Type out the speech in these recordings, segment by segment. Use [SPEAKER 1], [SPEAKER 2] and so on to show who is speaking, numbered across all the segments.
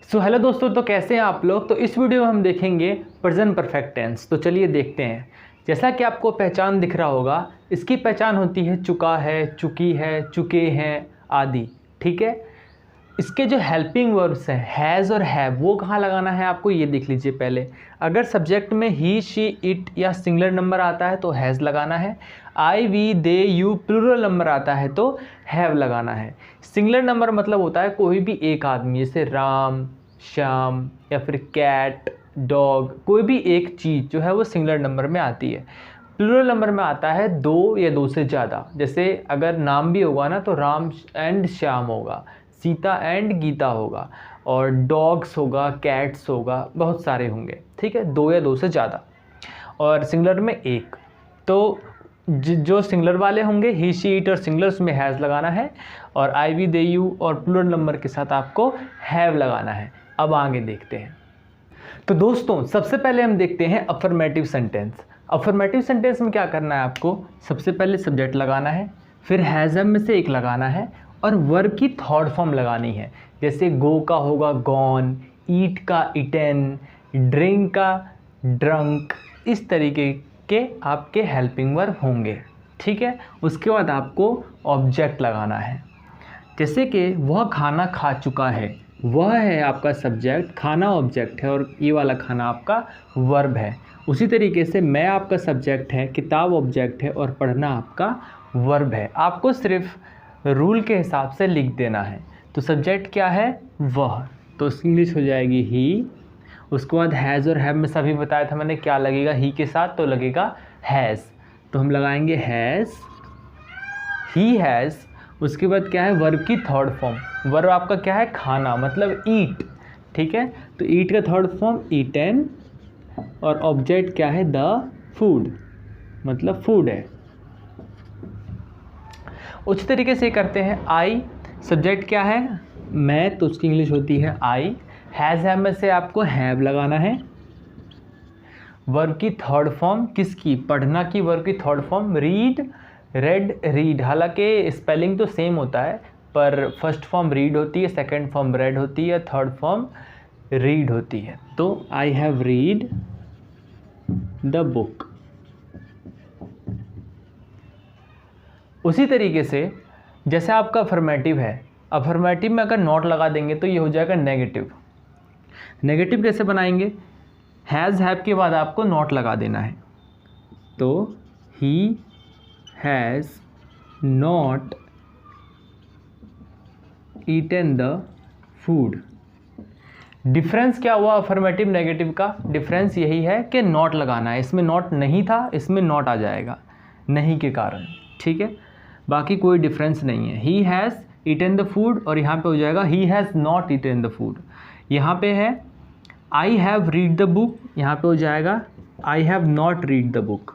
[SPEAKER 1] So hello दोस्तों, तो कैसे हैं आप लोग। तो इस वीडियो में हम देखेंगे प्रेजेंट परफेक्ट टेंस। तो चलिए देखते हैं। जैसा कि आपको पहचान दिख रहा होगा, इसकी पहचान होती है चुका है, चुकी है, चुके हैं आदि। ठीक है। इसके जो हेल्पिंग वर्ब्स हैं हैज़ और हैव, वो कहाँ लगाना है आपको ये देख लीजिए पहले। अगर सब्जेक्ट में ही, शी, इट या सिंगुलर नंबर आता है तो हैज़ लगाना है। I, we, they, you plural number आता है तो हैव लगाना है। सिंगुलर नंबर मतलब होता है कोई भी एक आदमी, जैसे राम, श्याम या फिर कैट, डॉग, कोई भी एक चीज़ जो है वो सिंगुलर नंबर में आती है। प्लूरल नंबर में आता है दो या दो से ज़्यादा। जैसे अगर नाम भी होगा ना तो राम एंड श्याम होगा, सीता एंड गीता होगा, और डॉग्स होगा, कैट्स होगा, बहुत सारे होंगे। ठीक है, दो या दो से ज़्यादा। और सिंगुलर में एक। तो जो सिंगुलर वाले होंगे ही, शी, इट और सिंगुलर्स में हैज़ लगाना है, और आई, वी, दे, यू और प्लूरल नंबर के साथ आपको हैव लगाना है। अब आगे देखते हैं। तो दोस्तों सबसे पहले हम देखते हैं अफर्मेटिव सेंटेंस। अफर्मेटिव सेंटेंस में क्या करना है आपको, सबसे पहले सब्जेक्ट लगाना है, फिर हैज़ में से एक लगाना है और वर्ब की थर्ड फॉर्म लगानी है। जैसे गो का होगा गॉन, ईट का इटेन, ड्रिंक का ड्रंक, इस तरीके के आपके हेल्पिंग वर्ब होंगे। ठीक है। उसके बाद आपको ऑब्जेक्ट लगाना है। जैसे कि वह खाना खा चुका है, वह है आपका सब्जेक्ट, खाना ऑब्जेक्ट है और ये वाला खाना आपका वर्ब है। उसी तरीके से मैं आपका सब्जेक्ट है, किताब ऑब्जेक्ट है और पढ़ना आपका वर्ब है। आपको सिर्फ रूल के हिसाब से लिख देना है। तो सब्जेक्ट क्या है, वह, तो इंग्लिश हो जाएगी ही। उसके बाद हैज़ और हैव में सभी बताया था मैंने क्या लगेगा ही के साथ, तो लगेगा हैज़, तो हम लगाएंगे हैज़, ही हैज़। उसके बाद क्या है, वर्ब की थर्ड फॉर्म। वर्ब आपका क्या है, खाना, मतलब ईट। ठीक है, तो ईट का थर्ड फॉर्म ईटन, और ऑब्जेक्ट क्या है, द फूड, मतलब फूड है। उसी तरीके से करते हैं। आई, सब्जेक्ट क्या है, मैं, तो उसकी इंग्लिश होती है आई। हैज़ हैव में से आपको हैव लगाना है। वर्ब की थर्ड फॉर्म किसकी, पढ़ना की वर्ब की third form read, red, read. हालांकि स्पेलिंग तो सेम होता है, पर फर्स्ट फॉर्म रीड होती है, सेकंड फॉर्म रेड होती है, थर्ड फॉर्म रीड होती है। तो आई हैव रीड द बुक। उसी तरीके से जैसे आपका अफर्मेटिव है, अफर्मेटिव में अगर नॉट लगा देंगे तो ये हो जाएगा नेगेटिव। नेगेटिव कैसे बनाएंगे, हैज़ हैव के बाद आपको नॉट लगा देना है। तो he has not eaten the food. Difference क्या हुआ अफर्मेटिव नेगेटिव का, डिफरेंस यही है कि नॉट लगाना है। इसमें नॉट नहीं था, इसमें नॉट आ जाएगा नहीं के कारण। ठीक है, बाकी कोई डिफरेंस नहीं है। He has eaten the food और यहाँ पे हो जाएगा he has not eaten the food. यहाँ पे है I have read the book, यहाँ पे हो जाएगा I have not read the book.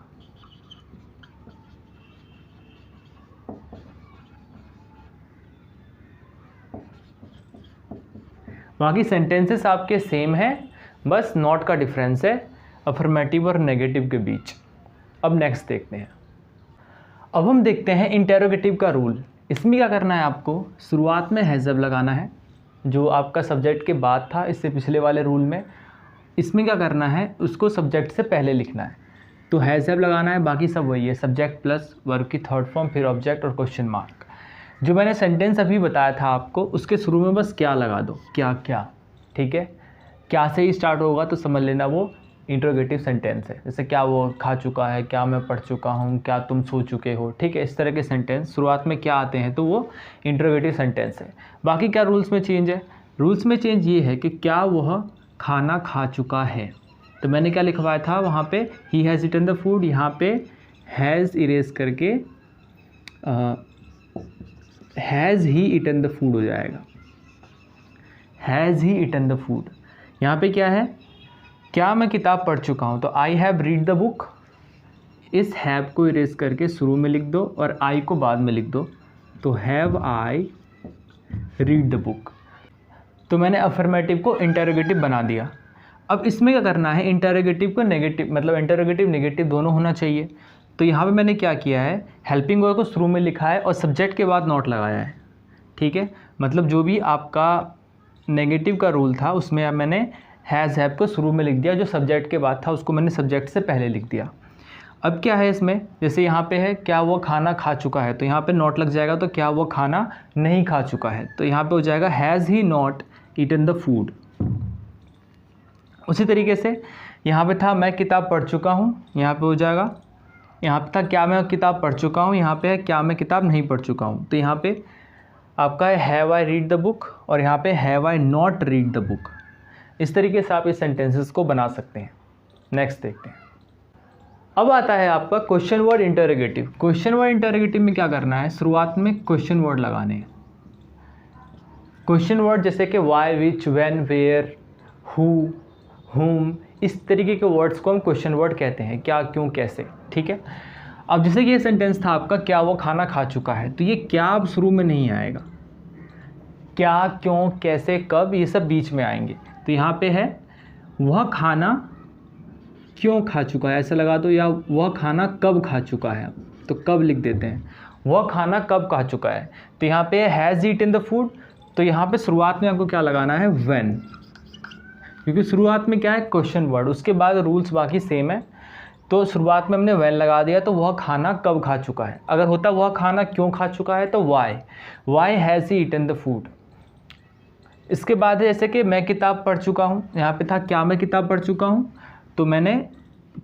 [SPEAKER 1] बाकी सेंटेंसेस आपके सेम हैं, बस नॉट का डिफरेंस है अफर्मेटिव और नेगेटिव के बीच। अब नेक्स्ट देखते हैं। अब हम देखते हैं इंटेरोगेटिव का रूल। इसमें क्या करना है आपको, शुरुआत में हैज़ लगाना है, जो आपका सब्जेक्ट के बाद था इससे पिछले वाले रूल में। इसमें क्या करना है, उसको सब्जेक्ट से पहले लिखना है, तो हैज़ हैव लगाना है। बाकी सब वही है, सब्जेक्ट प्लस वर्ब की थर्ड फॉर्म, फिर ऑब्जेक्ट और क्वेश्चन मार्क। जो मैंने सेंटेंस अभी बताया था आपको, उसके शुरू में बस क्या लगा दो, क्या क्या। ठीक है, क्या से ही स्टार्ट होगा तो समझ लेना वो इंट्रोगेटिव सेंटेंस है। जैसे क्या वो खा चुका है, क्या मैं पढ़ चुका हूँ, क्या तुम सो चुके हो। ठीक है, इस तरह के सेंटेंस शुरुआत में क्या आते हैं तो वो इंट्रोगेटिव सेंटेंस है। बाकी क्या रूल्स में चेंज है, रूल्स में चेंज ये है कि क्या वह खाना खा चुका है, तो मैंने क्या लिखवाया था वहाँ पे, he has eaten the food, यहाँ पे हैज़ इरेज करके has he eaten the food हो जाएगा, has he eaten the food. यहाँ पे क्या है, क्या मैं किताब पढ़ चुका हूँ, तो आई हैव रीड द बुक। इस हैव को इरेज करके शुरू में लिख दो और आई को बाद में लिख दो, तो have I read the book. तो मैंने अफर्मेटिव को इंटेरोगेटिव बना दिया। अब इसमें क्या करना है, इंटेरोगेटिव को नेगेटिव, मतलब इंटेरोगेटिव नेगेटिव दोनों होना चाहिए। तो यहाँ पे मैंने क्या किया है, हेल्पिंग वर्ब को शुरू में लिखा है और सब्जेक्ट के बाद नॉट लगाया है। ठीक है, मतलब जो भी आपका नेगेटिव का रूल था उसमें अब मैंने हैज़ हैव को शुरू में लिख दिया, जो सब्जेक्ट के बाद था उसको मैंने सब्जेक्ट से पहले लिख दिया। अब क्या है इसमें, जैसे यहाँ पे है क्या वो खाना खा चुका है, तो यहाँ पे नॉट लग जाएगा, तो क्या वो खाना नहीं खा चुका है, तो यहाँ पे हो जाएगा has he not eaten the food. उसी तरीके से यहाँ पे था मैं किताब पढ़ चुका हूँ, यहाँ पे हो जाएगा, यहाँ पे था क्या मैं किताब पढ़ चुका हूँ, यहाँ पे है क्या मैं किताब नहीं पढ़ चुका हूँ, तो यहाँ पे आपका है have I read the book और यहाँ पे have I not read the book. इस तरीके से आप इस सेंटेंसेस को बना सकते हैं। नेक्स्ट देखते हैं। अब आता है आपका question word interrogative. Question word interrogative में क्या करना है, शुरुआत में क्वेश्चन वर्ड लगाने हैं। क्वेश्चन वर्ड जैसे कि why, which, when, where, who, whom, इस तरीके के वर्ड्स को हम क्वेश्चन वर्ड कहते हैं, क्या, क्यों, कैसे। ठीक है। अब जैसे कि ये सेंटेंस था आपका क्या वो खाना खा चुका है, तो ये क्या अब शुरू में नहीं आएगा, क्या, क्यों, कैसे, कब, ये सब बीच में आएंगे। तो यहाँ पे है वह खाना क्यों खा चुका है, ऐसा लगा दो, या वह खाना कब खा चुका है, तो कब लिख देते हैं, वह खाना कब खा चुका है। तो यहाँ पे हैज़ ईटन द फूड, तो यहाँ पे शुरुआत में आपको क्या लगाना है, व्हेन, क्योंकि शुरुआत में क्या है क्वेश्चन वर्ड, उसके बाद रूल्स बाकी सेम है। तो शुरुआत में हमने व्हेन लगा दिया, तो वह खाना कब खा चुका है। अगर होता वह खाना क्यों खा चुका है तो why has he eaten the food. इसके बाद है जैसे कि मैं किताब पढ़ चुका हूँ, यहाँ पे था क्या मैं किताब पढ़ चुका हूँ, तो मैंने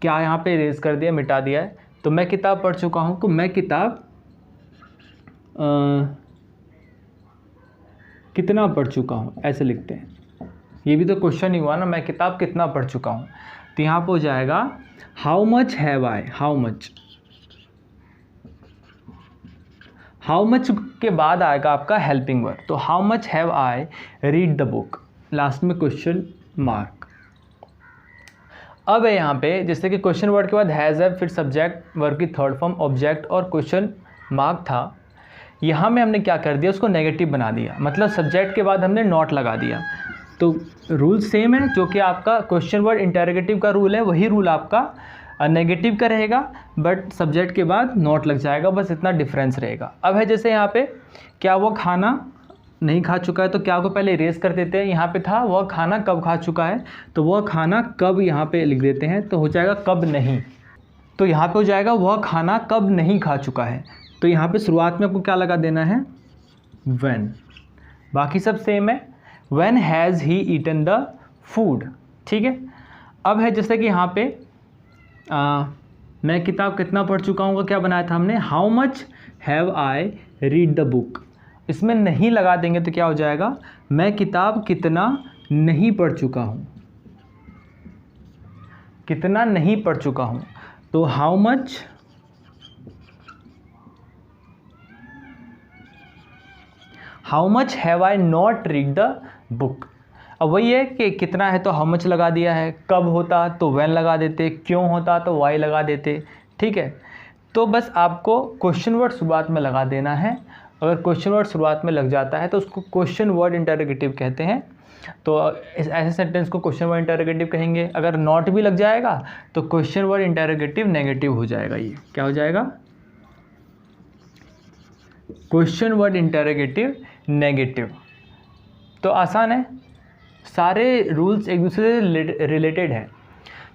[SPEAKER 1] क्या यहाँ पे इरेज कर दिया, मिटा दिया है, तो मैं किताब पढ़ चुका हूँ, तो मैं किताब कितना पढ़ चुका हूँ ऐसे लिखते हैं। ये भी तो क्वेश्चन ही हुआ ना, मैं किताब कितना पढ़ चुका हूँ, तो यहाँ पे हो जाएगा how much have I, how much के बाद आएगा आपका हेल्पिंग वर्ड, तो how much have I read the book, last में क्वेश्चन मार्क। अब है यहाँ पे जैसे कि क्वेश्चन वर्ड के बाद हैज़ हैव, फिर सब्जेक्ट, वर्ब की थर्ड फॉर्म, ऑब्जेक्ट और क्वेश्चन मार्क था। यहाँ में हमने क्या कर दिया, उसको नेगेटिव बना दिया, मतलब सब्जेक्ट के बाद हमने नॉट लगा दिया। तो रूल सेम है, जो कि आपका क्वेश्चन वर्ड इंटरोगेटिव का रूल है, वही रूल आपका नेगेटिव का रहेगा, बट सब्जेक्ट के बाद नॉट लग जाएगा, बस इतना डिफरेंस रहेगा। अब है जैसे यहाँ पे क्या वो खाना नहीं खा चुका है, तो क्या को पहले इरेज कर देते हैं, यहाँ पे था वह खाना कब खा चुका है, तो वह खाना कब यहाँ पे लिख देते हैं, तो हो जाएगा कब नहीं, तो यहाँ पे हो जाएगा वह खाना कब नहीं खा चुका है, तो यहाँ पे शुरुआत में आपको क्या लगा देना है, व्हेन। बाकी सब सेम है, when has he eaten the food. ठीक है। अब है जैसे कि यहाँ पे मैं किताब कितना पढ़ चुका हूँ, क्या बनाया था हमने, how much have I read the book. इसमें नहीं लगा देंगे तो क्या हो जाएगा, मैं किताब कितना नहीं पढ़ चुका हूँ, कितना नहीं पढ़ चुका हूँ, तो how much have I not read the book. अब वही है कि कितना है तो हाउ मच लगा दिया है, कब होता तो व्हेन लगा देते, क्यों होता तो वाई लगा देते। ठीक है। तो बस आपको क्वेश्चन वर्ड शुरुआत में लगा देना है। अगर क्वेश्चन वर्ड शुरुआत में लग जाता है तो उसको क्वेश्चन वर्ड इंटरोगेटिव कहते हैं। तो इस ऐसे सेंटेंस को क्वेश्चन वर्ड इंटरोगेटिव कहेंगे। अगर नॉट भी लग जाएगा तो क्वेश्चन वर्ड इंटरोगेटिव नेगेटिव हो जाएगा। ये क्या हो जाएगा, क्वेश्चन वर्ड इंटरोगेटिव नेगेटिव। तो आसान है, सारे रूल्स एक दूसरे से रिलेटेड हैं।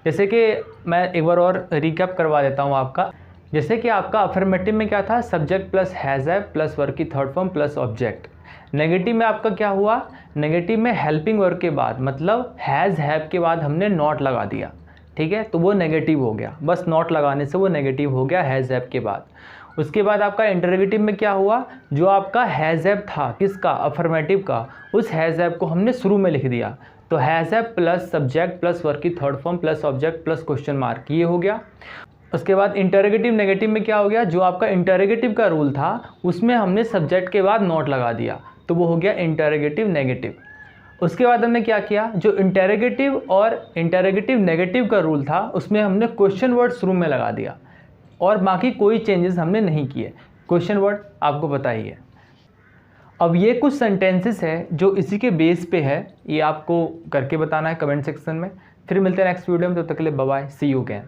[SPEAKER 1] जैसे कि मैं एक बार और रिकैप करवा देता हूँ आपका। जैसे कि आपका अफर्मेटिव में क्या था, subject plus has have plus verb की third form plus object. Negative में आपका क्या हुआ, नेगेटिव में हेल्पिंग वर्ब के बाद मतलब हैज़ हैव के बाद हमने नॉट लगा दिया। ठीक है, तो वो नेगेटिव हो गया, बस नॉट लगाने से वो नेगेटिव हो गया हैज़ हैव के बाद। उसके बाद आपका इंटरोगेटिव में क्या हुआ, जो आपका हैज़ हैव था किसका, अफर्मेटिव का, उस हैज़ हैव को हमने शुरू में लिख दिया। तो has have plus subject plus verb की third form plus object plus question mark, ये हो गया। उसके बाद इंटरोगेटिव नेगेटिव में क्या हो गया, जो आपका इंटरोगेटिव का रूल था उसमें हमने सब्जेक्ट के बाद नॉट लगा दिया, तो वो हो गया इंटरोगेटिव नेगेटिव। उसके बाद हमने क्या किया, जो इंटरोगेटिव और इंटरोगेटिव नेगेटिव का रूल था उसमें हमने क्वेश्चन वर्ड शुरू में लगा दिया और बाकी कोई चेंजेस हमने नहीं किए। क्वेश्चन वर्ड आपको पता ही है। अब ये कुछ सेंटेंसेस है जो इसी के बेस पे है, ये आपको करके बताना है कमेंट सेक्शन में। फिर मिलते हैं नेक्स्ट वीडियो में, तब तक के लिए bye bye, see you again.